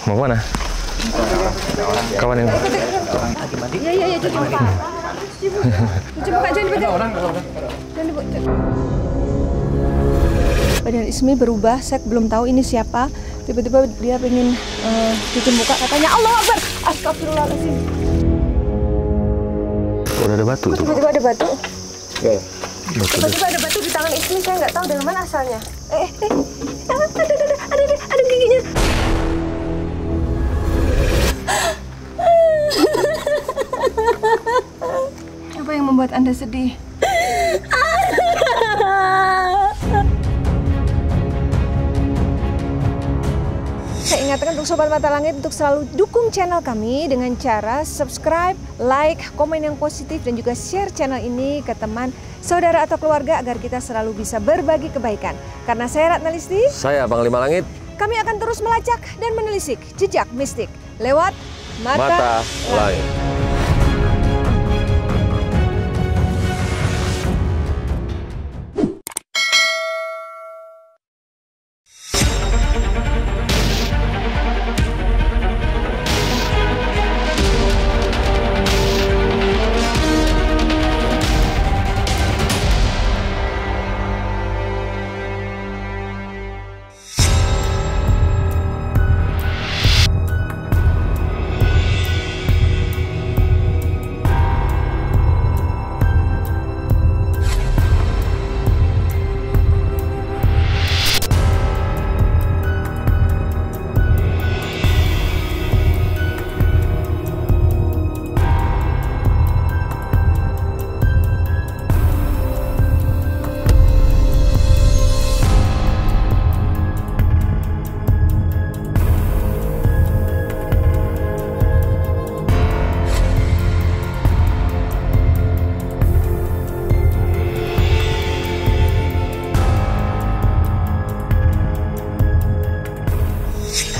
Mau mana? Kawan yang... Iya, cuci muka. Cuci muka, jangan dipegang. Jangan dipegang. Badan Ismi berubah, saya belum tahu ini siapa. Tiba-tiba dia pengen cuci muka, katanya Allah Akbar. Astagfirullahaladzim. Udah ada batu tuh. Tiba-tiba ada batu. Ya. Tiba-tiba ada batu di tangan Ismi, saya nggak tahu dari mana asalnya. Ada giginya. Apa yang membuat Anda sedih? Saya ingatkan untuk Sobat Mata Langit untuk selalu dukung channel kami dengan cara subscribe, like, komen yang positif, dan juga share channel ini ke teman, saudara, atau keluarga agar kita selalu bisa berbagi kebaikan. Karena saya Ratna Listi, saya Panglima Langit. Kami akan terus melacak dan menelisik jejak mistik lewat Mata Langit.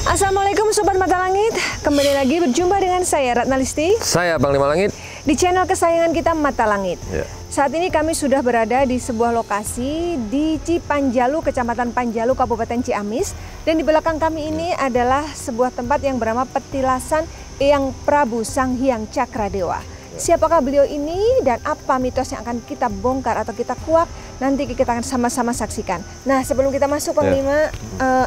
Assalamualaikum Sobat Mata Langit, kembali lagi berjumpa dengan saya Ratna Listi. Saya Panglima Langit. Di channel kesayangan kita Mata Langit. Ya. Saat ini kami sudah berada di sebuah lokasi di Cipanjalu, Kecamatan Panjalu, Kabupaten Ciamis. Dan di belakang kami ini adalah sebuah tempat yang bernama Petilasan Eyang Prabu Sang Hyang Cakradewa. Siapakah beliau ini dan apa mitos yang akan kita bongkar atau kita kuak, nanti kita akan sama-sama saksikan. Nah, sebelum kita masuk, Panglima,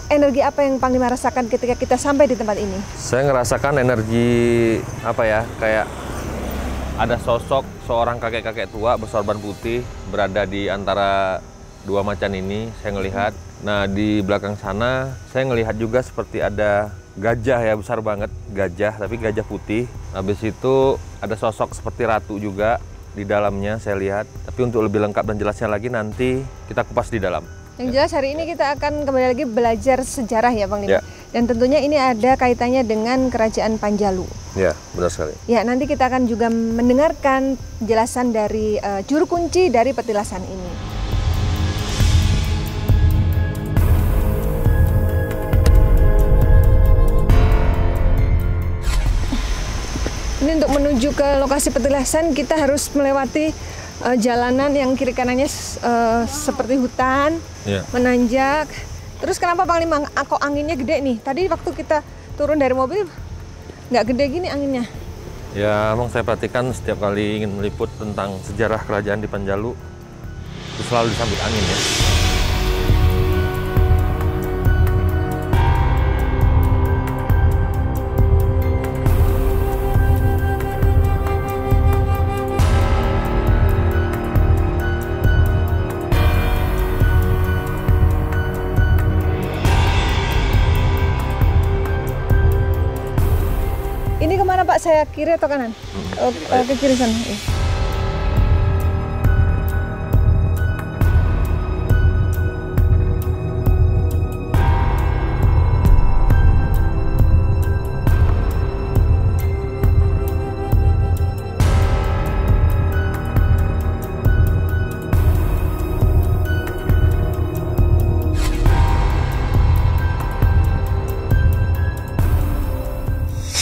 energi apa yang Panglima rasakan ketika kita sampai di tempat ini? Saya ngerasakan energi apa ya, kayak ada sosok seorang kakek-kakek tua bersorban putih berada di antara dua macan ini, saya ngelihat. Nah, di belakang sana saya ngelihat juga seperti ada gajah ya, besar banget gajah, tapi gajah putih. Habis itu ada sosok seperti ratu juga di dalamnya saya lihat. Tapi untuk lebih lengkap dan jelasnya lagi nanti kita kupas di dalam. Yang jelas hari ini kita akan kembali lagi belajar sejarah ya, Panglima. Ya. Dan tentunya ini ada kaitannya dengan Kerajaan Panjalu. Ya, benar sekali. Ya, nanti kita akan juga mendengarkan penjelasan dari juru kunci dari petilasan ini. Ini untuk menuju ke lokasi petilasan kita harus melewati jalanan yang kiri kanannya seperti hutan, menanjak. Terus kenapa Panglima kok anginnya gede nih? Tadi waktu kita turun dari mobil nggak gede gini anginnya. Ya, emang saya perhatikan setiap kali ingin meliput tentang sejarah kerajaan di Panjalu itu selalu disambut angin ya. Ini kemana Pak? Saya kiri atau kanan? Ke kiri sana.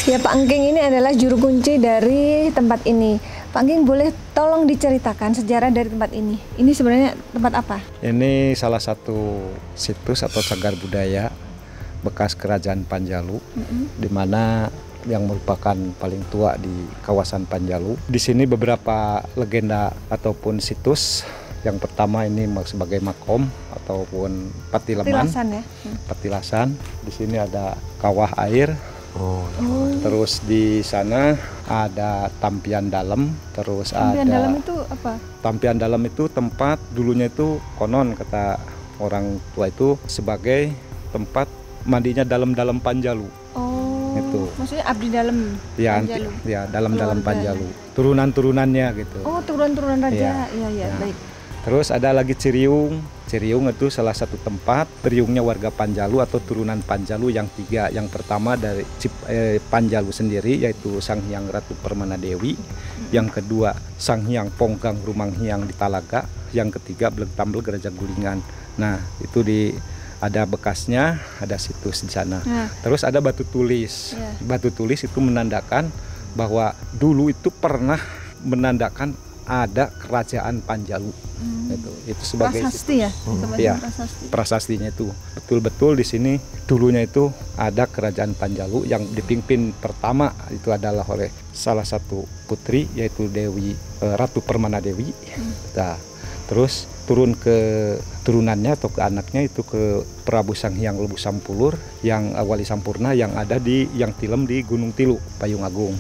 Ya, Pak Engking ini adalah juru kunci dari tempat ini. Pak Engking, boleh tolong diceritakan sejarah dari tempat ini? Ini sebenarnya tempat apa? Ini salah satu situs atau cagar budaya bekas kerajaan Panjalu, di mana yang merupakan paling tua di kawasan Panjalu. Di sini beberapa legenda ataupun situs. Yang pertama ini sebagai makom ataupun patilaman. Petilasan ya. Petilasan. Di sini ada kawah air. Terus di sana ada tampian dalam. Terus Tampian ada dalam itu apa? Tampian dalam itu tempat dulunya itu konon kata orang tua itu sebagai tempat mandinya dalam-dalam Panjalu. Oh. Itu. Maksudnya abdi dalam Ya, Panjalu. ya dalam-dalam Keluarga. Panjalu. Turunan-turunannya gitu. Oh, turun-turunan raja. Iya. Iya, Nah. baik. Terus ada lagi Ciriung. Ciriung itu salah satu tempat Ciriungnya warga Panjalu atau turunan Panjalu yang 3. Yang pertama dari Panjalu sendiri yaitu Sang Hyang Ratu Permana Dewi. Yang kedua Sang Hyang Ponggang Rumanghyang di Talaga. Yang ketiga Blegtambel Geraja Gulingan. Nah itu ada bekasnya, ada situs di sana. Nah. Terus ada batu tulis. Ya. Batu tulis itu menandakan bahwa dulu itu pernah menandakan ada kerajaan Panjalu. Itu sebagai Prasasti ya? Iya. Prasasti. Prasastinya itu betul-betul di sini dulunya itu ada kerajaan Panjalu yang dipimpin pertama itu adalah oleh salah satu putri yaitu Dewi Ratu Permana Dewi. Nah, terus turun ke turunannya atau ke anaknya itu ke Prabu Sang Hyang Lebu Sampulur yang Wali Sampurna yang ada yang tilem di Gunung Tilu Payung Agung,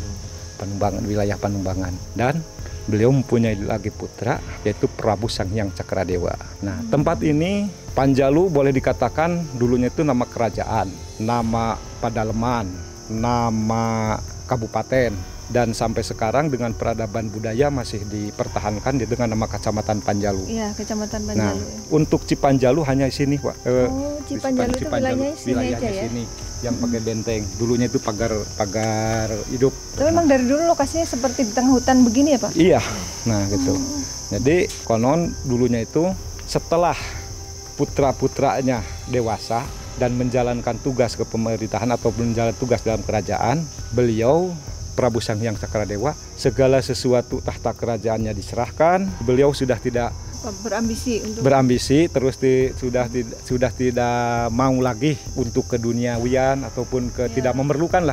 Panumbangan, wilayah Panumbangan. Dan beliau mempunyai lagi putra yaitu Prabu Sang Hyang Cakradewa. Nah, tempat ini Panjalu boleh dikatakan dulunya itu nama kerajaan, nama padaleman, nama kabupaten, dan sampai sekarang dengan peradaban budaya masih dipertahankan dengan nama Kecamatan Panjalu. Iya, Kecamatan Nah, Panjalu. untuk Cipanjalu hanya di sini, Pak. Oh, Cipanjalu itu wilayahnya sini aja ya? Sini, yang pakai benteng. Dulunya itu pagar hidup. Tapi memang dari dulu lokasinya seperti di tengah hutan begini ya Pak? Iya, nah gitu. Jadi konon dulunya itu setelah putra-putranya dewasa dan menjalankan tugas kepemerintahan atau menjalankan tugas dalam kerajaan, beliau Prabu Sang Hyang Cakradewa segala sesuatu tahta kerajaannya diserahkan. Beliau sudah tidak berambisi terus sudah tidak mau lagi untuk keduniawian ataupun tidak memerlukan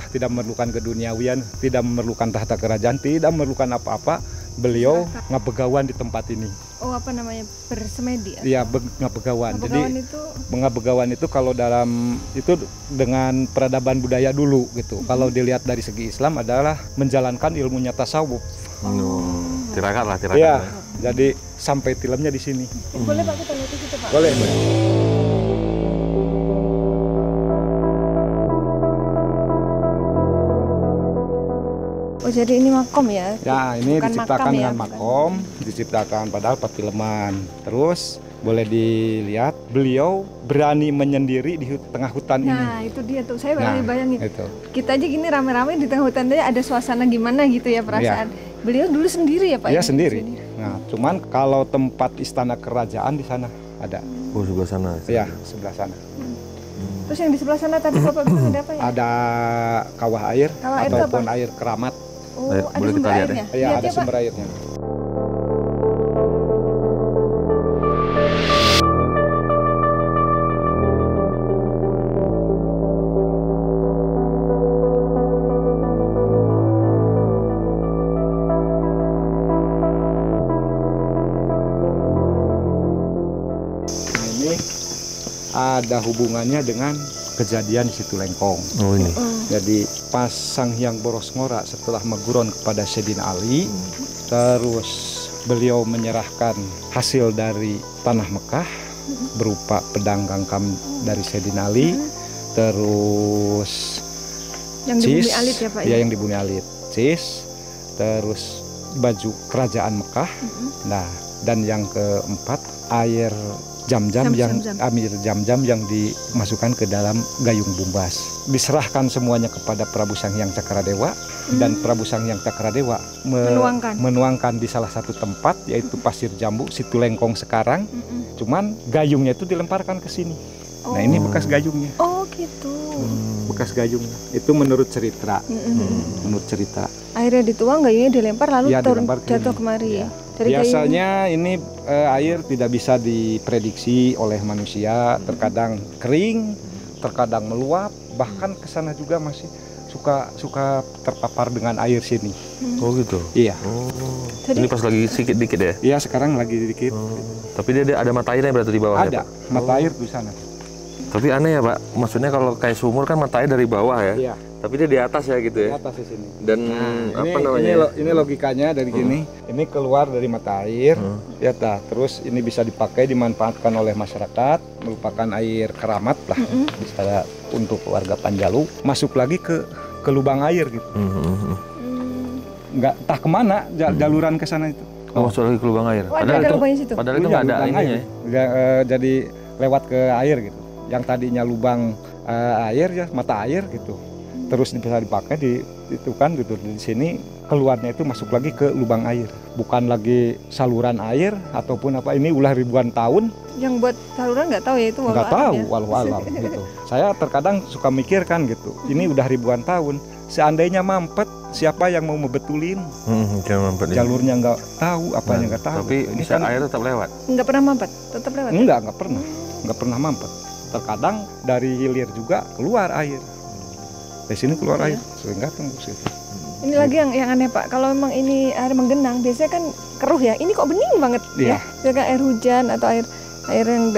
keduniawian, tidak memerlukan tahta kerajaan, tidak memerlukan apa-apa. Beliau ngabegawan di tempat ini. Oh, apa namanya, bersemedi? Iya, ngabegawan. Jadi itu ngabegawan itu kalau dalam itu dengan peradaban budaya dulu gitu. Kalau dilihat dari segi Islam adalah menjalankan ilmunya tasawuf. Tirakat lah. Iya. Jadi sampai tilamnya di sini. Boleh Pak kita lihat di situ Pak? Boleh. Oh, jadi ini makom ya? Ya, ini Bukan diciptakan makam ya, dengan makom, diciptakan padahal patileman. Terus boleh dilihat beliau berani menyendiri di tengah hutan ini. Nah, itu dia tuh. Saya bayangin. Itu. Kita aja gini rame-rame di tengah hutan aja ada suasana gimana gitu ya perasaan. Beliau dulu sendiri ya Pak? Iya, sendiri. Nah, cuman kalau tempat istana kerajaan di sana ada. Oh, sebelah sana. Iya, sebelah sana. Terus yang di sebelah sana tadi Bapak bilang ada apa ya? Ada kawah air Kawah air itu ataupun apa? air keramat. Oh, Boleh ada kita sumber lihat airnya? Iya, Lihat ada ya, Pak. sumber airnya. Nah, ini ada hubungannya dengan kejadian di Situ Lengkong. Oh, ini. Jadi pas Sang Hyang Boros Ngora setelah meguron kepada Sayyidina Ali, terus beliau menyerahkan hasil dari tanah Mekah berupa pedang gangkam dari Sayyidina Ali, terus Yang di Bumi Alit ya Pak? Ya, yang di Bumi Alit. Cis, terus baju kerajaan Mekah. Nah, dan yang keempat air jam-jam yang dimasukkan ke dalam gayung bumbas. Diserahkan semuanya kepada Prabu Sang Hyang Cakradewa dan Prabu Sang Hyang Cakradewa menuangkan di salah satu tempat yaitu Pasir Jambu, Situ Lengkong sekarang. Cuman gayungnya itu dilemparkan ke sini. Nah, ini bekas gayungnya. Oh, gitu. Bekas gayungnya. Itu menurut cerita. Menurut cerita. Airnya dituang, gayungnya dilempar lalu Ya, dilempar ke jatuh sini. kemari. Ya. Dari Biasanya ini air tidak bisa diprediksi oleh manusia, terkadang kering, terkadang meluap, bahkan ke sana juga masih suka terpapar dengan air sini. Oh gitu. Iya. Oh. Ini pas lagi sedikit dikit ya? Iya, sekarang lagi dikit. Tapi dia ada mata airnya berarti di bawah ya, Ada Pak? mata air di sana. Tapi aneh ya, Pak. Maksudnya kalau kayak sumur kan mata air dari bawah ya. Iya. Tapi dia di atas ya gitu Di ya. atas di sini. Dan apa namanya? Ini logikanya dari gini. Ini keluar dari mata air, ya tah. Terus ini bisa dipakai dimanfaatkan oleh masyarakat, merupakan air keramat lah, bisa untuk warga Panjalu. Masuk lagi ke lubang air gitu. Nggak entah kemana jaluran ke sana itu. Oh, masuk lagi ke lubang air. Oh, ada lubangnya situ. Padahal itu Iya, nggak ada lubang ininya air. ya. Jadi lewat ke air gitu. Yang tadinya lubang air ya mata air gitu. Terus bisa dipakai itu kan gitu di sini keluarnya itu masuk lagi ke lubang air. Bukan lagi saluran air ataupun apa, ini ulah ribuan tahun. Yang buat saluran nggak tahu ya itu. Nggak tahu walau alam gitu. Saya terkadang suka mikir kan gitu. Ini udah ribuan tahun. Seandainya mampet, siapa yang mau membetulin? Jalurnya nggak tahu, apanya nggak tahu. Tapi ini bisa kan air tetap lewat. Nggak pernah mampet, tetap lewat. nggak pernah mampet. Terkadang dari hilir juga keluar air. Dari sini keluar air, sehingga tembus itu. Ini lagi yang aneh Pak, kalau memang ini air menggenang, biasanya kan keruh ya. Ini kok bening banget Iya. ya? Misalkan air hujan atau air yang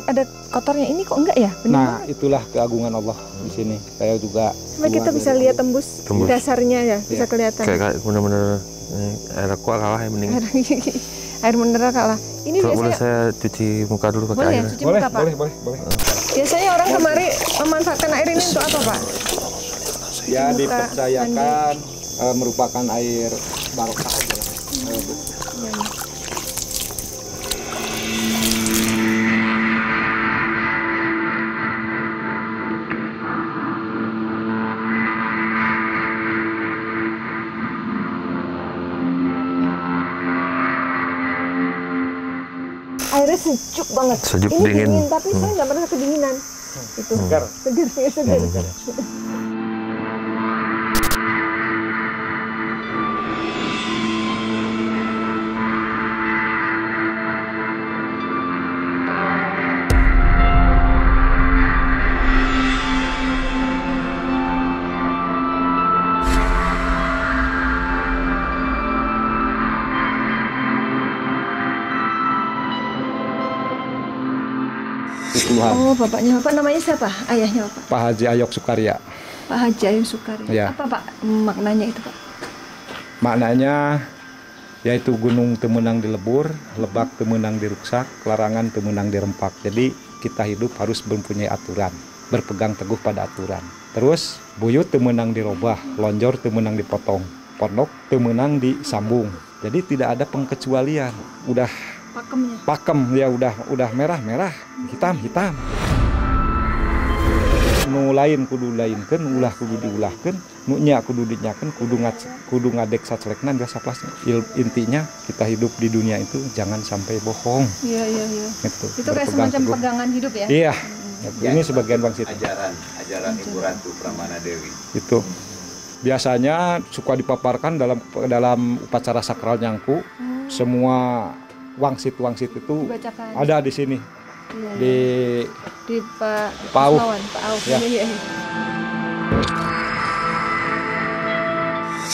ada kotornya, ini kok enggak ya? Bening Nah, banget. itulah keagungan Allah di sini. Saya juga Sampai kita bisa lihat tembus dasarnya ya, bisa kelihatan. Kayak benar-benar air aqua kalah ya mending. Air mineral kalah. Ini Kalau boleh biasanya saya cuci muka dulu pakai boleh ya, air. cuci muka Pak. boleh. Biasanya orang kemari memanfaatkan air ini untuk apa Pak? Ya Muka, dipercayakan merupakan air barokah aja lah. Airnya sejuk banget. Sejuk, ini dingin. tapi saya nggak pernah kedinginan. Itu Segar. segar. Oh, bapaknya Bapak namanya siapa? Ayahnya Bapak? Pak Haji Ayok Sukarya. Pak Haji Ayok Sukarya. Ya. Apa Pak maknanya itu Pak? Maknanya yaitu gunung temenang dilebur, lebak temenang diruksak, larangan temenang dirempak. Jadi kita hidup harus mempunyai aturan, berpegang teguh pada aturan. Terus buyut temenang dirobah, lonjor temenang dipotong, pondok temenang disambung. Jadi tidak ada pengkecualian. Udah Pakemnya. pakem ya, udah merah, hitam. Nu lain kudu lainkeun, ulah kudu diulahkeun, nu nya kudu dinyakeun, kudu ngadek sacelekna biasa plasnya. Intinya kita hidup di dunia itu jangan sampai bohong. Iya. Gitu. Itu kayak Berpegang semacam teguh. pegangan hidup ya? Iya. Ini sebagian Bang Siti. Ajaran Ibu Ratu Pramana Dewi. Itu biasanya suka dipaparkan dalam upacara sakral nyangku. Semua wangsit itu Dibacakan. ada di sini. Iya. Di Pak Auf. Usmawan, Pak Auf. Ya. Iya.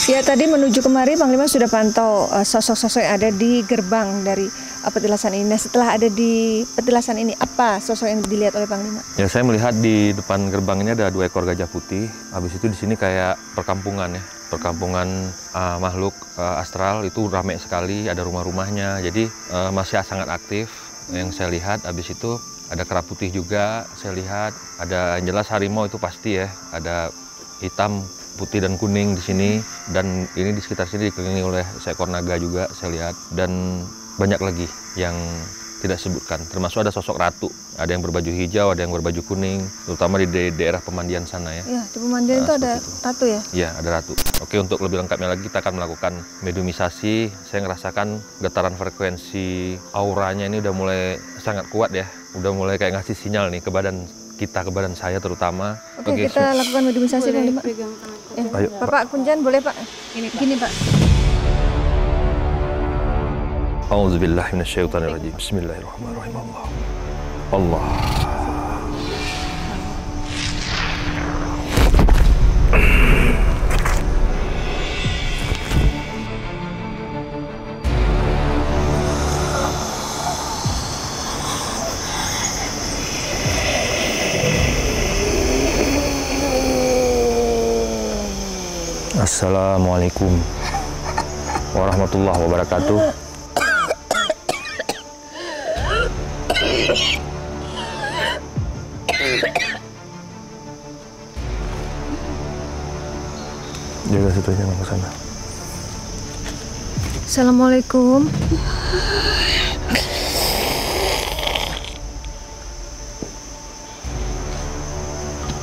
Ya, tadi menuju kemari Panglima sudah pantau sosok-sosok yang ada di gerbang dari petilasan ini. Nah, setelah ada di petilasan ini, apa sosok yang dilihat oleh Panglima? Ya, saya melihat di depan gerbang ini ada 2 ekor gajah putih. Habis itu di sini kayak perkampungan ya. Perkampungan makhluk astral itu ramai sekali, ada rumah-rumahnya. Jadi masih sangat aktif yang saya lihat. Habis itu ada kera putih juga saya lihat. Ada yang jelas harimau itu pasti ya. Ada hitam, putih dan kuning di sini. Dan ini di sekitar sini dikelilingi oleh seekor naga juga saya lihat. Dan banyak lagi yang tidak sebutkan, termasuk ada sosok ratu, ada yang berbaju hijau, ada yang berbaju kuning, terutama di daerah pemandian sana ya. Ya, di pemandian itu ada itu. ratu ya? Iya, ada ratu. Oke, untuk lebih lengkapnya lagi kita akan melakukan mediumisasi. Saya ngerasakan getaran frekuensi auranya ini udah mulai sangat kuat ya, udah mulai kayak ngasih sinyal nih ke badan kita, ke badan saya terutama. Oke, kita lakukan mediumisasi Panglima. Ayo, Bapak Kunjan boleh Pak? Gini Pak. A'udzubillahi minasyaitonirrajim. Bismillahirrahmanirrahim. Allah. Assalamualaikum warahmatullahi wabarakatuh. Jaga situ, jangan ke sana. Assalamualaikum.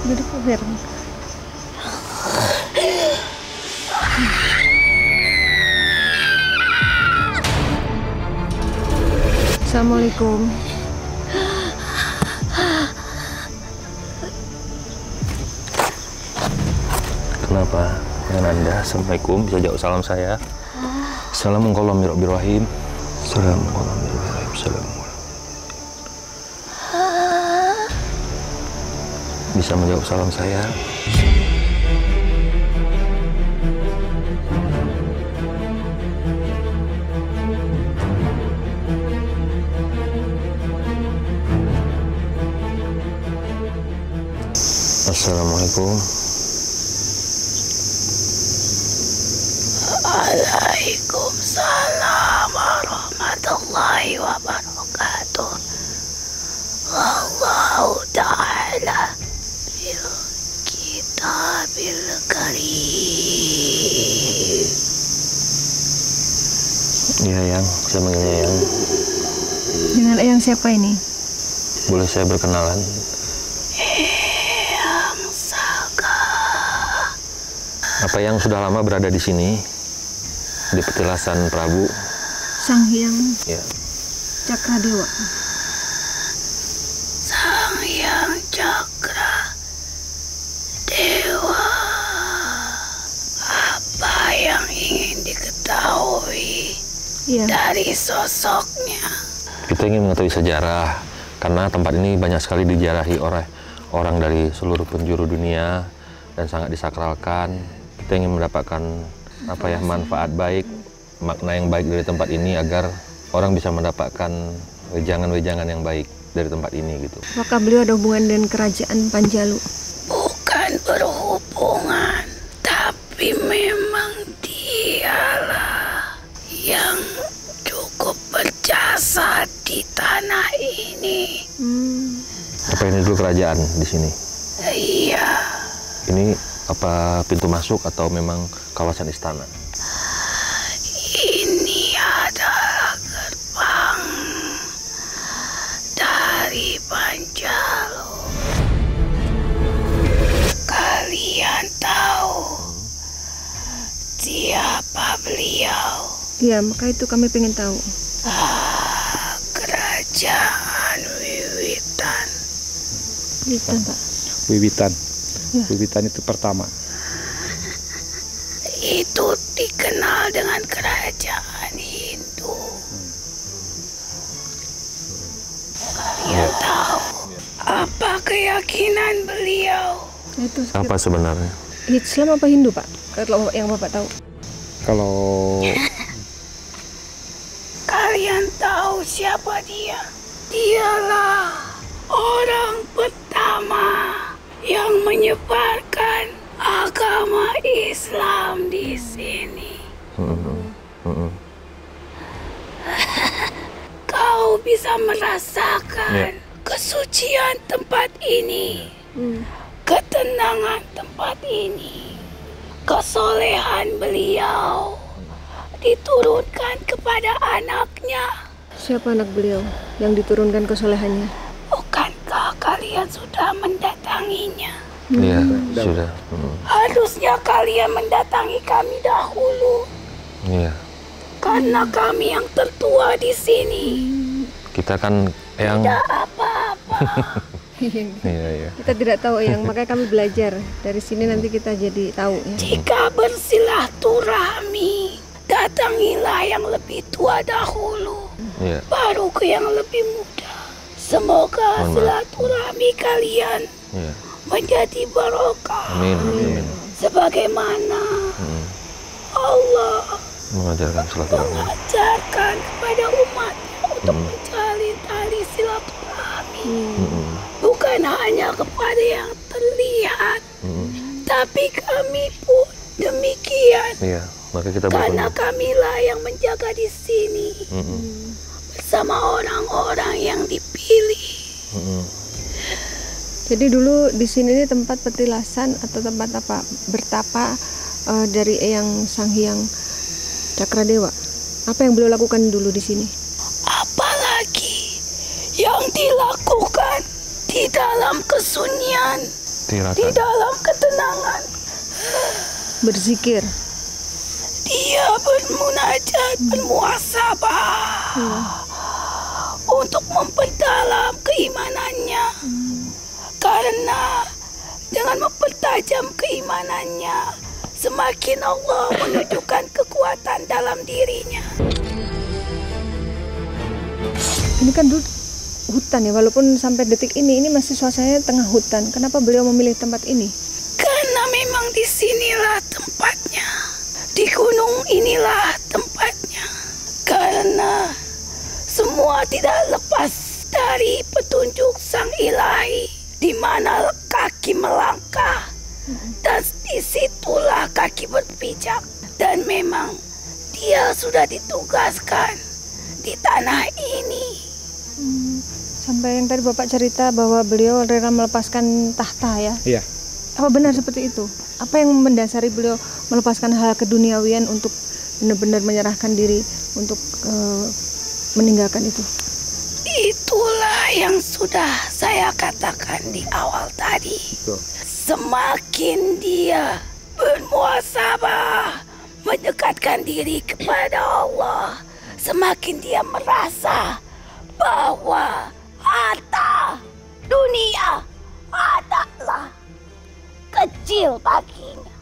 Duduk biar. Assalamualaikum. Kenapa dengan Anda? Assalamualaikum, bisa jawab salam saya. Assalamualaikum. Bisa menjawab salam saya. Assalamualaikum. Waalaikumsalam warahmatullahi wabarakatuh. Wallahu ta'ala bil kitabil karim. Iya, Yang. Saya manggilnya Yang. Dengan Eyang siapa ini? Boleh saya berkenalan? Eyang Saga. Apa Yang sudah lama berada di sini? Di petilasan Prabu? Sang Hyang Ya. Cakradewa. Sang Hyang Cakra Dewa. Apa yang ingin diketahui Iya. dari sosoknya? Kita ingin mengetahui sejarah, karena tempat ini banyak sekali dijarahi oleh orang dari seluruh penjuru dunia dan sangat disakralkan. Kita ingin mendapatkan manfaat baik, makna yang baik dari tempat ini agar orang bisa mendapatkan wejangan-wejangan yang baik dari tempat ini gitu. Apakah beliau ada hubungan dengan kerajaan Panjalu? Bukan berhubungan, tapi memang dialah yang cukup berjasa di tanah ini. Apa ini dulu kerajaan di sini? Iya, Ini apa pintu masuk atau memang kawasan istana? ini adalah gerbang dari Panjalu. Kalian tahu siapa beliau? Iya, maka itu kami pengen tahu. Kerajaan Wiwitan. Wiwitan, Pak. Wiwitan. Ya. Wiwitan itu pertama. Itu dikenal dengan kerajaan Hindu. Kalian tahu apa keyakinan beliau? Itu Apa sebenarnya? Islam apa Hindu, Pak? Kalau yang Bapak tahu. Kalau Kalian tahu siapa dia? Dialah orang pertama yang menyebarkan agama Islam di sini. Kau bisa merasakan kesucian tempat ini, ketenangan tempat ini, kesolehan beliau diturunkan kepada anaknya. Siapa anak beliau yang diturunkan kesolehannya? Bukankah kalian sudah mendatanginya? Iya, sudah. Harusnya kalian mendatangi kami dahulu, Iya. karena kami yang tertua di sini. Kita kan yang Tidak apa-apa. iya. Kita tidak tahu yang makanya kami belajar dari sini, nanti kita jadi tahu ya. Jika bersilaturahmi, datangilah yang lebih tua dahulu, Iya. baru ke yang lebih muda. Semoga Mohon maaf. silaturahmi kalian Iya. menjadi barokah. Amin. Sebagaimana Allah Mengajarkan silaturahmi. mengajarkan kepada umatnya untuk menjalin tali silaturahmi. Bukan hanya kepada yang terlihat, tapi kami pun demikian. Iya, maka kita Karena bertemu. kamilah yang menjaga di sini bersama orang-orang yang dipilih. Jadi dulu di sini ini tempat petilasan atau tempat apa bertapa dari Eyang Sang Hyang Cakradewa. Apa yang beliau lakukan dulu di sini? Apalagi yang dilakukan di dalam kesunyian, di dalam ketenangan. Berzikir. Dia bermunajat, bermuhasabah untuk memperdalam keimanannya. Karena dengan mempertajam keimanannya, semakin Allah menunjukkan kekuatan dalam dirinya. Ini kan dulu hutan ya, walaupun sampai detik ini masih suasananya tengah hutan. Kenapa beliau memilih tempat ini? Karena memang di sinilah tempatnya. Di gunung inilah tempatnya. Karena semua tidak lepas dari petunjuk Sang Ilahi, di mana kaki melangkah dan disitulah kaki berpijak. Dan memang dia sudah ditugaskan di tanah ini. Sampai yang tadi Bapak cerita bahwa beliau rela melepaskan tahta ya. Iya. Apa benar seperti itu? Apa yang mendasari beliau melepaskan hal keduniawian untuk benar-benar menyerahkan diri untuk meninggalkan itu? Itulah yang sudah saya katakan di awal tadi. Betul. Semakin dia bermuhasabah, mendekatkan diri kepada Allah, semakin dia merasa bahwa harta dunia adalah kecil baginya.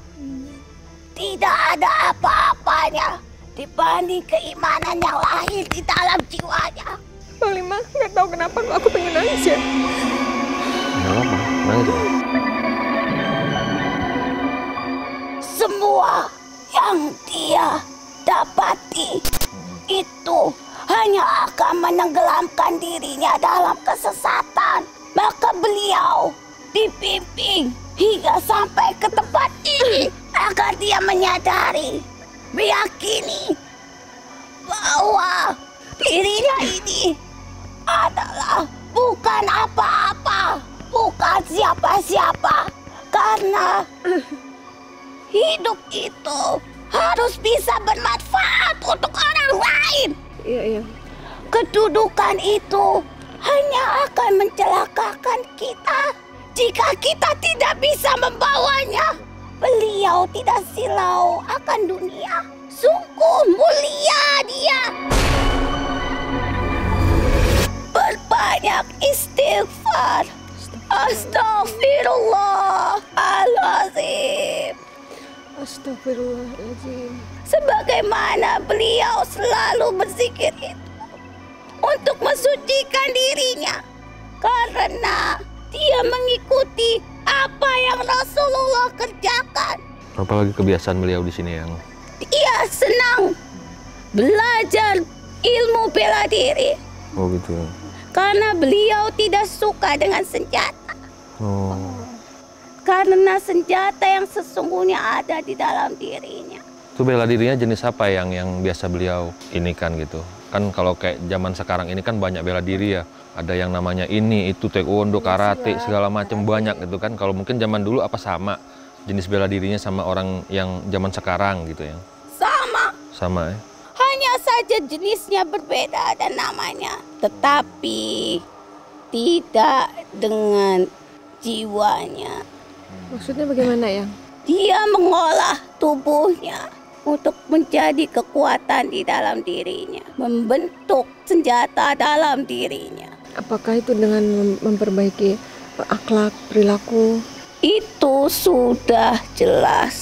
Tidak ada apa-apanya dibanding keimanan yang lahir di dalam jiwanya. Panglima, nggak tahu kenapa aku pengen nangis ya. Nggak apa, nangis ya. Semua yang dia dapati itu hanya akan menenggelamkan dirinya dalam kesesatan. Maka beliau dibimbing hingga sampai ke tempat ini agar dia menyadari, meyakini bahwa dirinya ini adalah bukan apa-apa, bukan siapa-siapa. Karena hidup itu harus bisa bermanfaat untuk orang lain. Iya. Kedudukan itu hanya akan mencelakakan kita jika kita tidak bisa membawanya. Beliau tidak silau akan dunia. Sungguh mulia dia. Berbanyak istighfar. Astaghfirullahaladzim. Astagfirullahaladzim. Sebagaimana beliau selalu berzikir itu untuk mensucikan dirinya, karena dia mengikuti apa yang Rasulullah kerjakan. Apalagi kebiasaan beliau di sini yang Dia senang belajar ilmu bela diri oh gitu. karena beliau tidak suka dengan senjata. Oh. Karena senjata yang sesungguhnya ada di dalam dirinya. Itu bela dirinya jenis apa yang biasa beliau inikan gitu? Kan kalau kayak zaman sekarang ini kan banyak bela diri ya. Ada yang namanya ini, itu taekwondo, karate, segala macam banyak gitu kan. Kalau mungkin zaman dulu apa sama jenis bela dirinya sama orang yang zaman sekarang gitu ya? Sama ya? Hanya saja jenisnya berbeda dan namanya. Tetapi tidak dengan jiwanya. Maksudnya bagaimana ya? Dia mengolah tubuhnya untuk menjadi kekuatan di dalam dirinya. Membentuk senjata dalam dirinya. Apakah itu dengan memperbaiki akhlak, perilaku? Itu sudah jelas.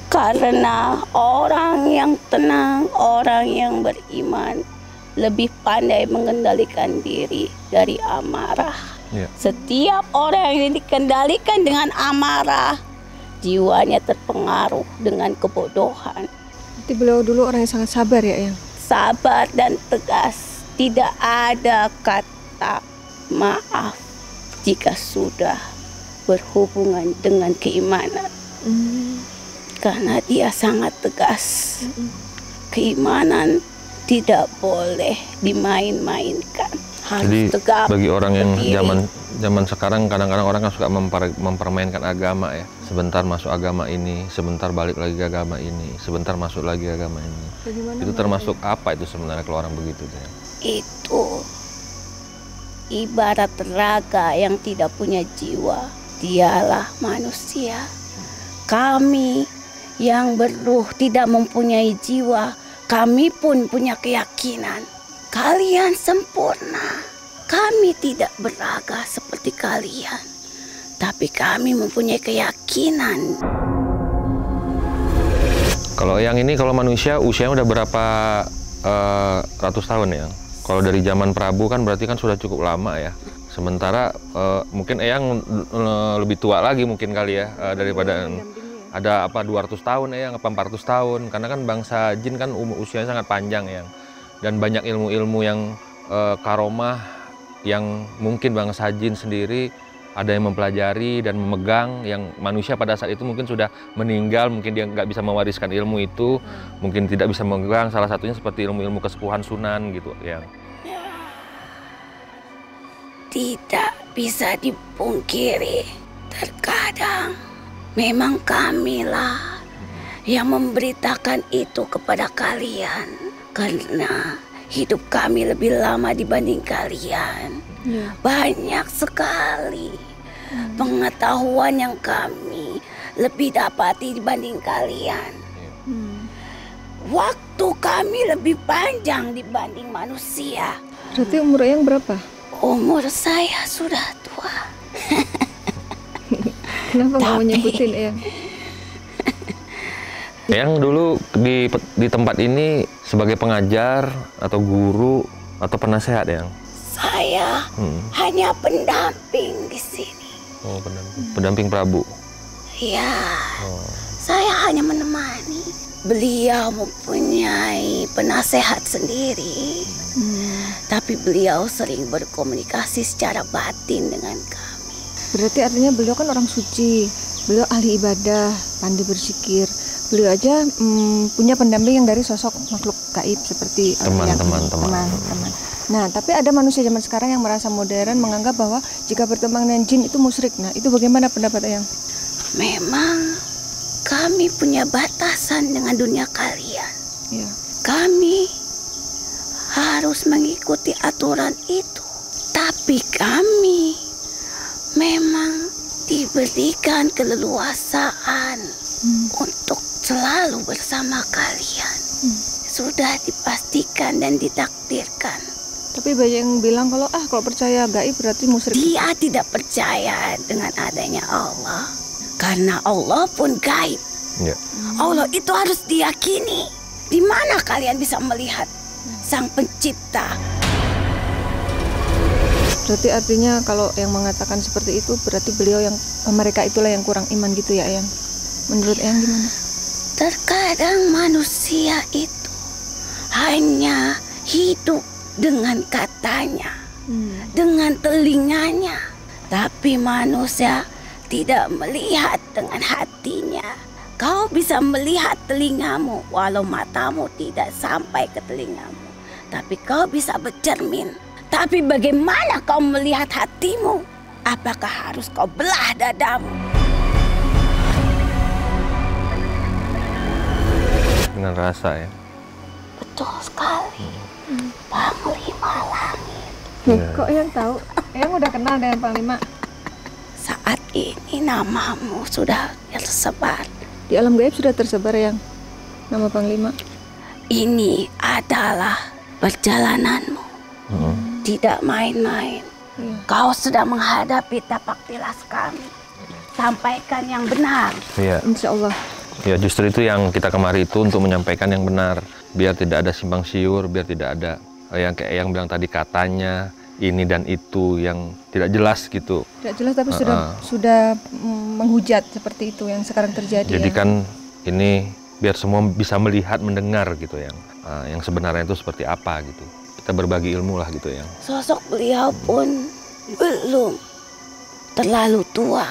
Karena orang yang tenang, orang yang beriman lebih pandai mengendalikan diri dari amarah. Iya. Setiap orang yang dikendalikan dengan amarah, jiwanya terpengaruh dengan kebodohan. Berarti beliau dulu orang yang sangat sabar ya, Yang? Sabar dan tegas. Tidak ada kata maaf jika sudah berhubungan dengan keimanan. Karena dia sangat tegas. Keimanan tidak boleh dimain-mainkan. Jadi Harus tegap bagi orang yang berdiri. zaman sekarang kadang-kadang orang kan suka mempermainkan agama ya. Sebentar masuk agama ini, sebentar balik lagi ke agama ini, sebentar masuk lagi ke agama ini. Bagaimana Itu Mbak termasuk apa itu sebenarnya kalau orang begitu tuh ya? Itu ibarat raga yang tidak punya jiwa. Dialah manusia. Kami yang beruh tidak mempunyai jiwa, kami pun punya keyakinan. Kalian sempurna. Kami tidak beraga seperti kalian, tapi kami mempunyai keyakinan. Kalau yang ini kalau manusia usianya udah berapa ratus tahun ya? Kalau dari zaman Prabu kan berarti kan sudah cukup lama ya. Sementara mungkin Eyang lebih tua lagi mungkin kali ya daripada ada apa 200 tahun Eyang, apa 400 tahun. Karena kan bangsa jin kan usianya sangat panjang Eyang. Dan banyak ilmu-ilmu yang karomah yang mungkin bangsa jin sendiri ada yang mempelajari dan memegang, yang manusia pada saat itu mungkin sudah meninggal, mungkin dia nggak bisa mewariskan ilmu itu, mungkin tidak bisa memegang, salah satunya seperti ilmu-ilmu kesepuhan Sunan gitu ya. Tidak bisa dipungkiri, terkadang memang kamilah yang memberitakan itu kepada kalian. Karena hidup kami lebih lama dibanding kalian. Banyak sekali pengetahuan yang kami lebih dapati dibanding kalian. Waktu kami lebih panjang dibanding manusia. Berarti umur Eyang berapa? Umur saya sudah tua. Kenapa mau nyebutin Eyang? Eyang dulu di tempat ini sebagai pengajar atau guru atau penasehat Eyang? Saya hanya pendamping di sini. Oh, pendamping Prabu. Ya, saya hanya menemani. Beliau mempunyai penasehat sendiri, tapi beliau sering berkomunikasi secara batin dengan kami. Berarti artinya beliau kan orang suci, beliau ahli ibadah, pandai berzikir. Beliau aja punya pendamping yang dari sosok makhluk gaib seperti Teman-teman. Nah, tapi ada manusia zaman sekarang yang merasa modern, menganggap bahwa jika berteman dengan jin itu musyrik. Nah, itu bagaimana pendapat Eyang? Memang kami punya batasan dengan dunia kalian. Ya. Kami harus mengikuti aturan itu. Tapi kami memang diberikan keleluasaan untuk selalu bersama kalian. Sudah dipastikan dan ditakdirkan. Tapi banyak yang bilang kalau percaya gaib berarti musyrik. Dia tidak percaya dengan adanya Allah. Karena Allah pun gaib. Ya. Allah itu harus diyakini. Di mana kalian bisa melihat Sang Pencipta? Berarti artinya kalau yang mengatakan seperti itu berarti mereka itulah yang kurang iman gitu ya Eyang. Menurut Eyang gimana? Terkadang manusia itu hanya hidup dengan katanya, dengan telinganya, tapi manusia tidak melihat dengan hatinya. Kau bisa melihat telingamu walau matamu tidak sampai ke telingamu, tapi kau bisa bercermin. Tapi bagaimana kau melihat hatimu? Apakah harus kau belah dadamu? Dengan rasa ya. Betul sekali. Panglima Langit. Kok Eyang tahu? Eyang udah kenal dengan Panglima? Saat ini namamu sudah tersebar. Di alam gaib sudah tersebar Eyang nama Panglima? Ini adalah perjalananmu. Tidak main-main. Kau sudah menghadapi tapak tilas kami. Sampaikan yang benar. Iya. Insya Allah. Ya justru itu yang kita kemari itu untuk menyampaikan yang benar. Biar tidak ada simpang siur, biar tidak ada yang kayak yang bilang tadi katanya ini dan itu yang tidak jelas gitu. Tidak jelas tapi sudah menghujat seperti itu yang sekarang terjadi. Jadi ya. kan ini biar semua bisa melihat, mendengar gitu yang sebenarnya itu seperti apa gitu. Kita berbagi ilmu lah gitu yang. Sosok beliau pun belum terlalu tua.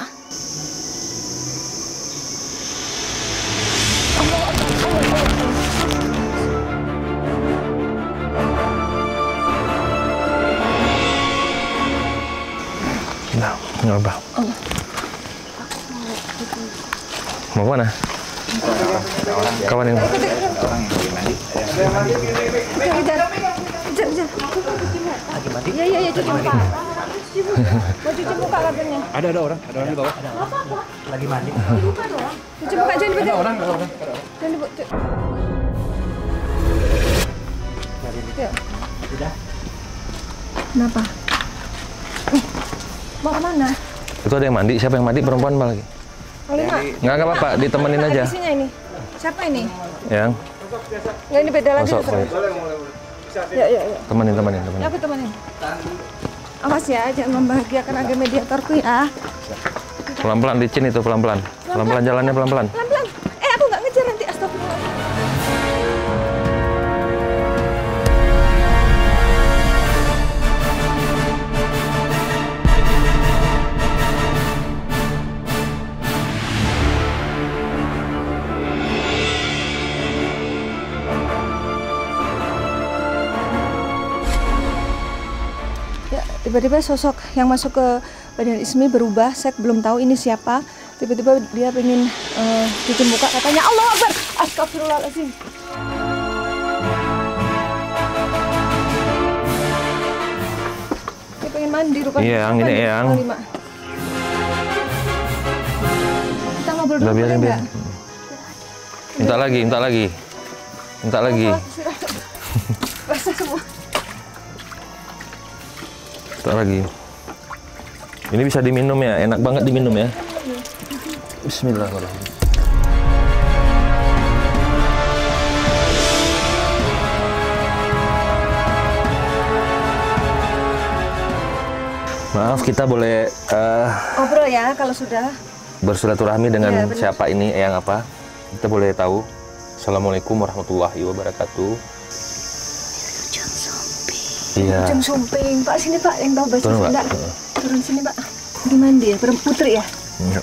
Mau kemana? Kawan ini. Orang yang lagi mandi. Kejar. Iya, cuci muka. Mau cuci muka katanya. Ada orang di bawah. Lagi mandi. Cuci muka, jangan dipegang. Ada orang. Jangan dibuat. Yuk. Kenapa? Mau kemana? Itu ada yang mandi. Siapa yang mandi? Perempuan apa lagi? Lima. Nggak apa-apa, ditemenin aja. Isinya ini. Siapa ini? Yang Nggak, ini beda lagi. masuk. Ya. Temenin. Ya, aku temenin. Awas ya, jangan membahagiakan agen mediatorku ya. Pelan-pelan licin itu, pelan-pelan. Pelan-pelan jalannya pelan-pelan. Pelan-pelan. Aku nggak ngejar nanti, astagfirullah. Tiba-tiba sosok yang masuk ke badan Ismi berubah, saya belum tahu ini siapa. Tiba-tiba dia pengen cuci muka, katanya Allah Akbar, astagfirullahaladzim. Dia pengen mandi rupanya. Iya, yang ini yang. Kita ngobrol dulu Udah biarin. enggak? Minta lagi. Basah semua. Minta lagi. Ini bisa diminum ya, enak banget diminum ya. Bismillahirrahmanirrahim. Maaf, kita boleh Ngobrol ya kalau sudah. bersilaturahmi dengan Iya, benar. siapa ini, yang apa? Kita boleh tahu. Assalamualaikum warahmatullahi wabarakatuh. Iya. Ujung Sumping, Pak sini Pak yang tahu bahasa Turun, Pak. Sunda. Turun sini Pak. Di mandi ya, putri ya.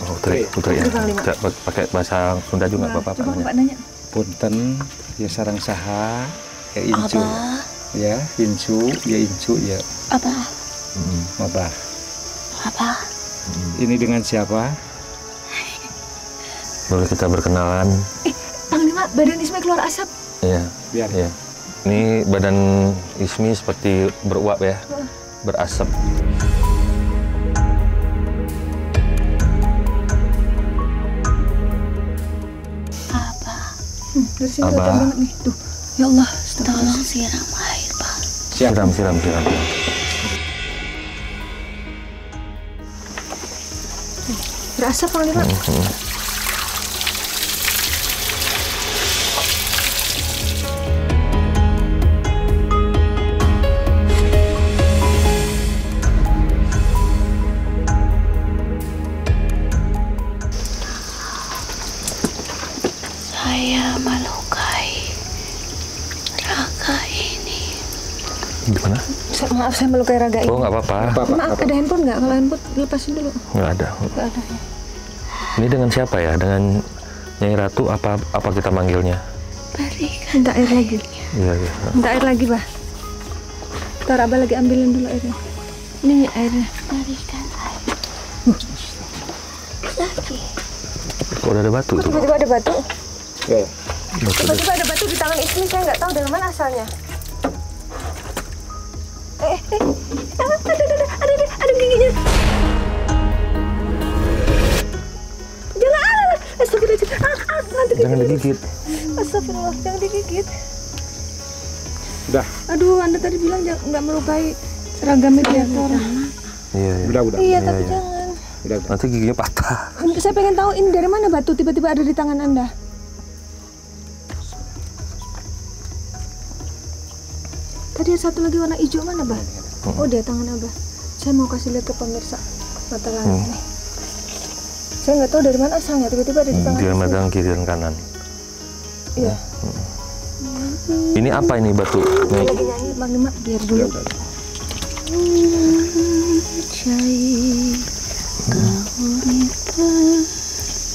Putri ya. Putri Panglima. Tidak pakai bahasa Sunda juga Nah, Bapak coba namanya. Pak nanya. Punten ya sarang saha ya incu. Ya incu ya Abah, mabah. Abah, Ini dengan siapa? Boleh kita berkenalan? Panglima, badan Ismi keluar asap. Iya. Biar Iya. Ini badan Ismi seperti beruap ya, berasap. Abah, Dari sini Abah. kelihatan banget nih. Tuh, ya Allah. tolong siram air, Pak. Siram. Berasap Panglima. Saya melukai raga ini. Gimana? Maaf, saya melukai raga ini. Oh, nggak apa-apa. Maaf, ada handphone nggak? Kalau handphone lepasin dulu. Nggak ada. Nggak ada ya. Ini dengan siapa ya? Dengan Nyai Ratu apa kita manggilnya? Berikan Minta air lagi. Iya. Minta air lagi, Bah. Ntar Abah lagi ambilin dulu airnya. Ini airnya. berikan air. Lagi. Kok udah ada batu itu? Tiba-tiba ada batu. Ya. Tiba-tiba ada batu di tangan Ismi, saya nggak tahu dari mana asalnya. Ada giginya. Jangan, astagfirullah. Nanti Jangan digigit. Astagfirullah, jangan digigit. Udah. Aduh, Anda tadi bilang nggak melukai seragam mediator. Iya. Udah. Iya, tapi iya. jangan. Udah. Nanti giginya patah. Saya pengen tahu ini dari mana batu tiba-tiba ada di tangan Anda. Tadi ada satu lagi warna hijau, mana, Bah? Oh, dia tangan Abah. Saya mau kasih lihat ke pemirsa mata langit nih. Saya nggak tahu dari mana asalnya, tiba-tiba ada di tangan. Dia Ismi. megang kiri dan kanan. Iya. Ini apa ini batu? Saya Nih. lagi nyanyi, Bang Lima, biar dulu.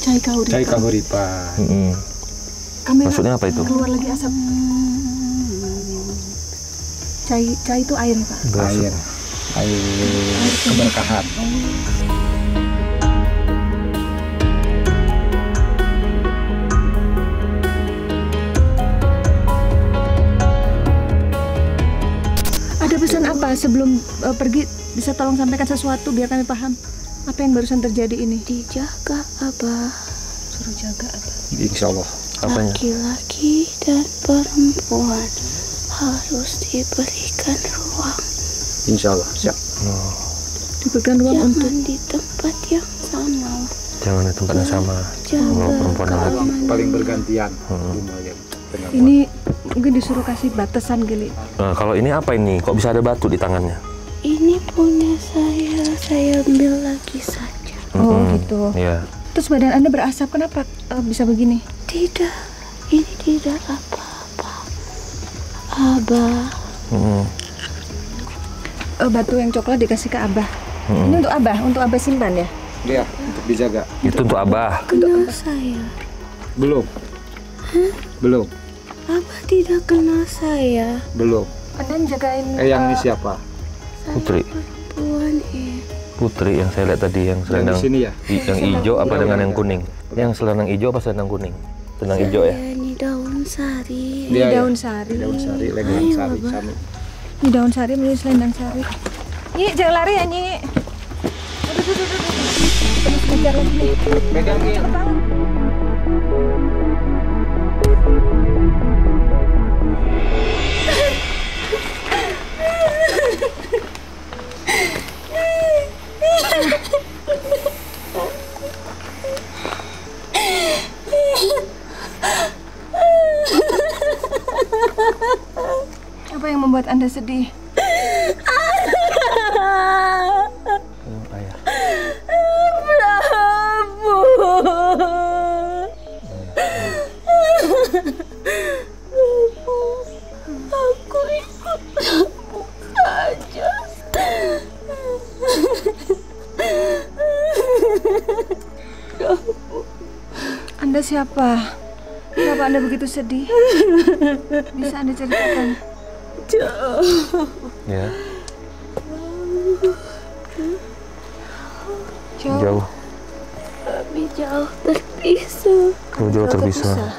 Cai kahuripan. Cai kahuripan. Kamera Maksudnya apa itu? keluar lagi asap. Cai itu air, Pak. Air keberkahan. sebelum pergi bisa tolong sampaikan sesuatu biar kami paham apa yang barusan terjadi ini. Dijaga Abah. Suruh jaga apa? Insya Allah. Apanya? Laki-laki dan perempuan harus diberikan ruang. Insya Allah. Siap. Diberikan ruang untuk Jangan di tempat yang sama. Jangan di tempat yang sama. Jaga Perempuan dan laki. Paling bergantian. Lumayan. ini mungkin disuruh kasih batasan gini. Nah, kalau ini apa ini? Kok bisa ada batu di tangannya? Ini punya saya ambil lagi saja. Oh gitu. Iya. Terus badan Anda berasap, kenapa bisa begini? Tidak, ini tidak apa-apa. Abah. Batu yang coklat dikasih ke Abah. Ini untuk Abah simpan ya? Iya, untuk dijaga. Itu untuk Abah. Kenal saya. Belum. Belum. Abah tidak kenal saya. Belum. Anda jagain. Yang ini siapa? Putri. Perempuan Putri yang saya lihat tadi yang Yang selendang di sini ya? yang hijau apa dengan yang kuning? Yang selendang hijau apa selendang kuning? Selendang hijau ya? Ini daun sari. Ini daun sari. Daun sari, lengan sari, sami. Ini daun sari, ini selendang sari. Nyi, jangan lari ya, Nyi. Aduh. Terus kejar lagi nih. Pegangin. Cepet banget. Apa yang membuat Anda sedih? Ayah. Prabu. Aku ikut Prabu saja. Anda siapa? Kenapa Anda begitu sedih? Bisa Anda ceritakan? Ya. Jauh. Kami jauh terpisah. Jauh terpisah.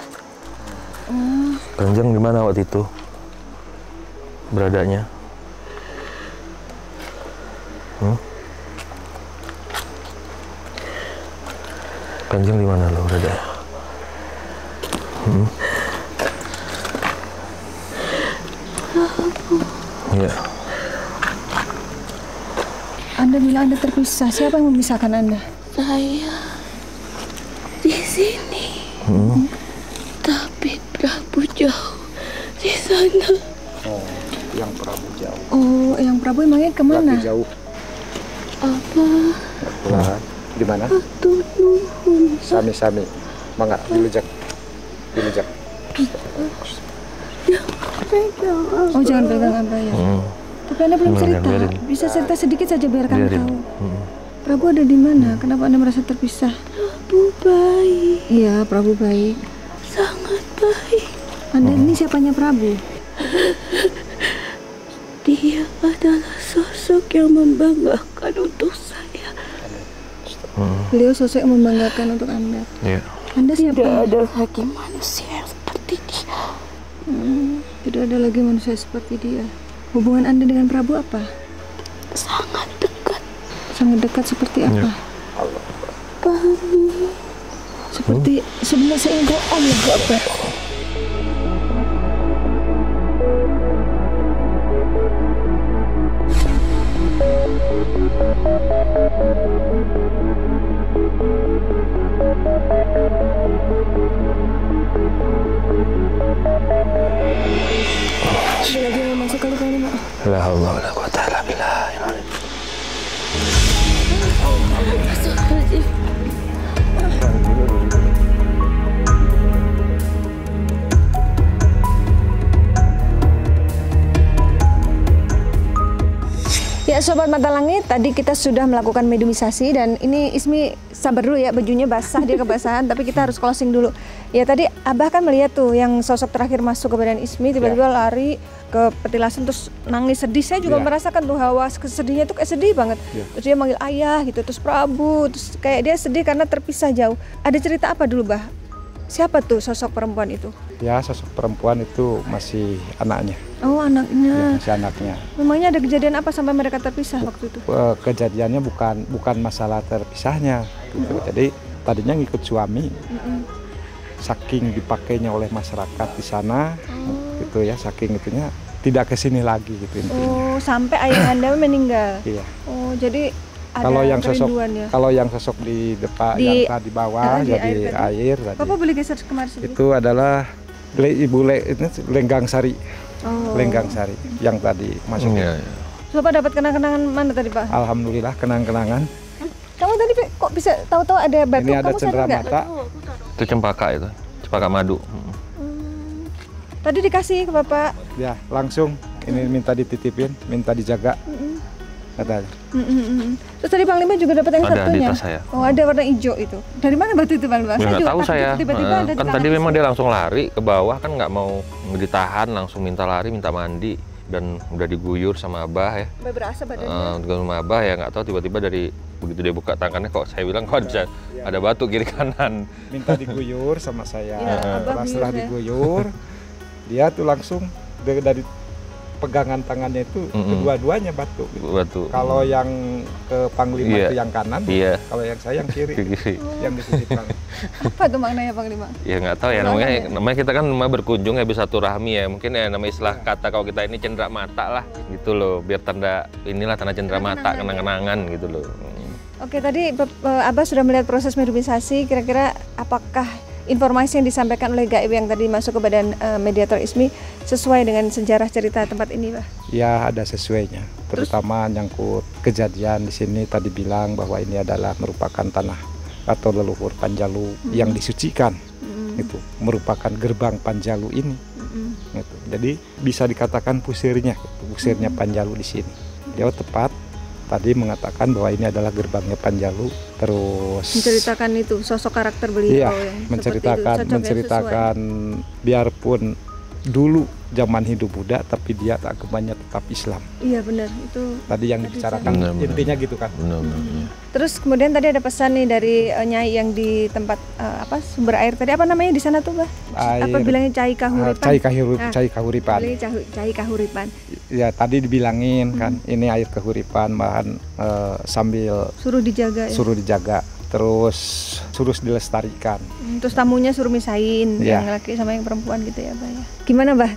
Kanjeng di mana waktu itu? Beradanya? Kanjeng di mana lo berada? Iya. Anda bilang Anda terpisah. Siapa yang memisahkan Anda? Saya di sini. Tapi Prabu jauh di sana. Oh, yang Prabu jauh. Oh, yang Prabu emangnya kemana? Laki jauh. Apa? Wah, di mana? Nuhun. Sami-sami. Mangga, dilujak. Dilujak. Oh, jangan pegang Abah ya. Tapi Anda belum cerita. Bisa cerita sedikit saja biar kami tahu. Prabu ada di mana? Kenapa Anda merasa terpisah? Prabu baik, Iya, Prabu baik. sangat baik. Anda ini siapanya Prabu? Dia adalah sosok yang membanggakan untuk saya. Beliau sosok yang membanggakan untuk Anda. Iya. Anda siapa? Tidak ada lagi manusia yang seperti dia. Tidak ada lagi manusia seperti dia. Hubungan Anda dengan Prabu apa? Sangat dekat. Sangat dekat seperti apa? Seperti sebenarnya saya ingin om ya, apa? Lagi mau masuk kali Mak. La haula wala quwata illa billah. Astagfirullahaladzim. Ya Sobat Mata Langit, tadi kita sudah melakukan mediumisasi dan ini Ismi sabar dulu ya, bajunya basah, dia kebasahan, tapi kita harus closing dulu. Ya tadi Abah kan melihat tuh yang sosok terakhir masuk ke badan Ismi, tiba-tiba lari ke petilasan terus nangis sedih. Saya juga merasakan tuh hawa kesedihnya tuh kayak sedih banget. Terus dia manggil ayah gitu, terus Prabu, terus kayak dia sedih karena terpisah jauh. Ada cerita apa dulu Bah? Siapa tuh sosok perempuan itu? Ya, sosok perempuan itu masih anaknya. Oh, Ya, anaknya. masih anaknya. Memangnya ada kejadian apa sampai mereka terpisah waktu itu? Kejadiannya bukan masalah terpisahnya gitu. Jadi tadinya ngikut suami, saking dipakainya oleh masyarakat di sana gitu ya, saking itunya tidak kesini lagi gitu intinya. Oh, sampai ayah Anda meninggal. Iya. Oh, jadi ada Kalau yang sosok kerinduan ya. kalau yang sosok di depan Di- yang tadi bawah di jadi air air tadi. Bapak boleh geser kemari sedikit? Itu adalah Ibu itu Lenggang Sari. Oh. Lenggang Sari yang tadi masuk. Iya, iya. Bapak dapat kenang-kenangan mana tadi, Pak? Alhamdulillah kenang-kenangan. Kamu tadi Pak, kok bisa tahu-tahu ada batu? Ini ada Kamu sadar cendera nggak? mata. Itu cempaka itu, cempaka madu. Tadi dikasih ke Bapak. Ya, langsung ini minta dititipin, minta dijaga. Katanya. Terus tadi Panglima juga dapat yang Ada di satunya. tas saya. Oh, ada warna hijau itu. Dari mana batu itu, Panglima? Ya, nggak juga tahu takut saya. Tiba-tiba ada di Kan tangan tadi saya. memang dia langsung lari ke bawah, kan nggak mau ditahan, langsung minta lari, minta mandi, dan udah diguyur sama Abah ya. Berasa badannya. Dengan sama Abah ya nggak tahu tiba-tiba dari begitu dia buka tangannya kok saya bilang kok bisa ada batu kiri kanan. Minta diguyur sama saya. Ya, Abah Setelah guyur ya. diguyur, dia tuh langsung dari pegangan tangannya itu kedua-duanya batu. Gitu. Batu. Kalau yang ke Panglima Iya. itu yang kanan, Iya. kalau yang saya yang kiri, Ke kiri. yang dititipkan. Apa tuh maknanya, Panglima? Ya nggak tahu ya namanya kita kan namanya berkunjung ya bersilaturahmi ya mungkin ya nama istilah kata kalau kita ini cendera mata lah gitu loh biar tanda inilah tanda cendera mata kenang-kenangan gitu loh. Oke, tadi Abah sudah melihat proses mediumisasi. Kira-kira apakah informasi yang disampaikan oleh gaib yang tadi masuk ke badan mediator ISMI sesuai dengan sejarah cerita tempat ini, Pak? Ya, ada sesuainya. Terutama nyangkut kejadian di sini tadi bilang bahwa ini adalah merupakan tanah atau leluhur Panjalu yang disucikan. Itu merupakan gerbang Panjalu ini. Gitu. Jadi bisa dikatakan pusirnya Panjalu di sini. Dia tepat tadi mengatakan bahwa ini adalah gerbangnya Panjalu, terus Menceritakan itu sosok karakter beliau iya, yang menceritakan biarpun dulu zaman hidup Buddha tapi dia agamanya tetap Islam. Iya benar, itu Tadi yang Tadi dibicarakan benar. intinya gitu kan. Benar-benar. Terus kemudian tadi ada pesan nih dari Nyai yang di tempat sumber air tadi, apa namanya di sana tuh, Bah? Apa Air- bilangnya Cai Kahuripan? Cai Kahuripan. Bilangnya Cai Kahuripan. Ya tadi dibilangin kan ini air kahuripan bahan sambil Suruh dijaga ya. suruh dijaga, terus suruh dilestarikan. Terus tamunya suruh misahin Iya. yang laki sama yang perempuan gitu ya, Bah ya. Gimana, Bah?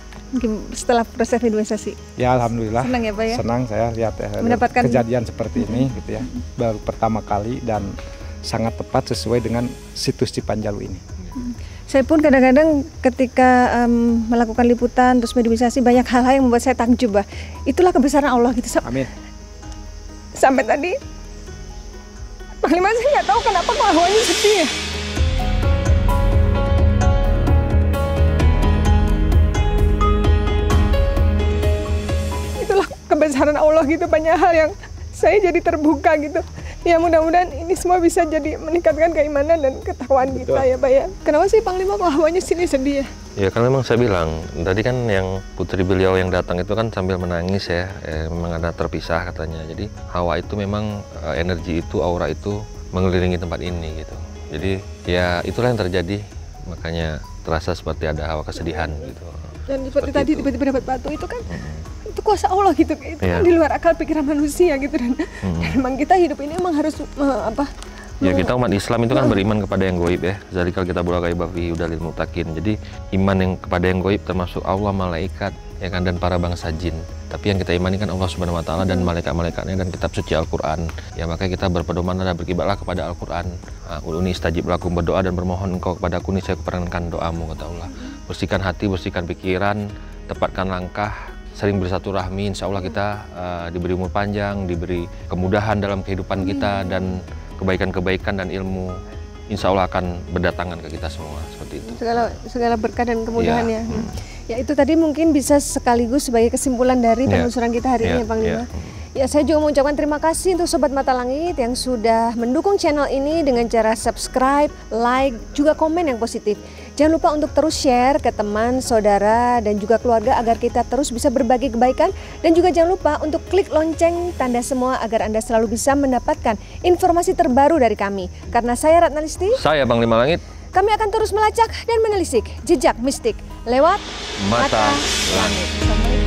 Setelah proses mediumisasi? Ya alhamdulillah. Senang ya, Pak ya? Senang saya lihat ya Mendapatkan- kejadian seperti ini gitu ya. Baru pertama kali dan sangat tepat sesuai dengan situs Cipanjalu ini. Saya pun kadang-kadang ketika melakukan liputan terus mediumisasi banyak hal-hal yang membuat saya takjub, Bah. Itulah kebesaran Allah gitu. Amin. Sampai tadi Panglima saya nggak tahu kenapa kok awalnya sedih ya. Itulah kebesaran Allah gitu, banyak hal yang saya jadi terbuka gitu. Ya mudah-mudahan ini semua bisa jadi meningkatkan keimanan dan ketakwaan kita ya, Pak ya. Kenapa sih Panglima kok awalnya sini sedih ya? Ya kan memang saya bilang tadi kan yang putri beliau yang datang itu kan sambil menangis ya, memang ada terpisah katanya. Jadi hawa itu memang energi itu, aura itu mengelilingi tempat ini gitu. Jadi ya itulah yang terjadi, makanya terasa seperti ada hawa kesedihan gitu. Dan seperti tadi itu. tiba-tiba dapat batu itu kan itu kuasa Allah gitu, itu kan Iya. di luar akal pikiran manusia gitu dan memang kita hidup ini emang harus Ya kita umat Islam itu kan beriman kepada yang goib ya. Zalikal kita bola gaib fi hudalil mutakin. Jadi iman yang kepada yang goib termasuk Allah, malaikat, ya kan, dan para bangsa jin. Tapi yang kita imani kan Allah Subhanahu wa taala dan malaikat-malaikatnya dan kitab suci Al-Qur'an. Ya makanya kita berpedoman dan berkibarlah kepada Al-Qur'an. Uni istajib lakum, berdoa dan bermohon engkau kepada aku, saya kuperkenankan doamu, kata Allah. Bersihkan hati, bersihkan pikiran, tepatkan langkah, sering bersatu-rahmi, insya Allah kita diberi umur panjang, diberi kemudahan dalam kehidupan kita, dan kebaikan-kebaikan dan ilmu insya Allah akan berdatangan ke kita semua, seperti itu. segala berkah dan kemudahan Iya. ya. Ya itu tadi mungkin bisa sekaligus sebagai kesimpulan dari Iya. penelusuran kita hari ini ya, Panglima. Ya, saya juga mengucapkan terima kasih untuk Sobat Mata Langit yang sudah mendukung channel ini dengan cara subscribe, like, juga komen yang positif. Jangan lupa untuk terus share ke teman, saudara, dan juga keluarga agar kita terus bisa berbagi kebaikan. Dan juga jangan lupa untuk klik lonceng tanda semua agar Anda selalu bisa mendapatkan informasi terbaru dari kami. Karena saya Ratna Listi, Saya Panglima Langit. kami akan terus melacak dan menelisik jejak mistik lewat Mata Langit. Assalamualaikum.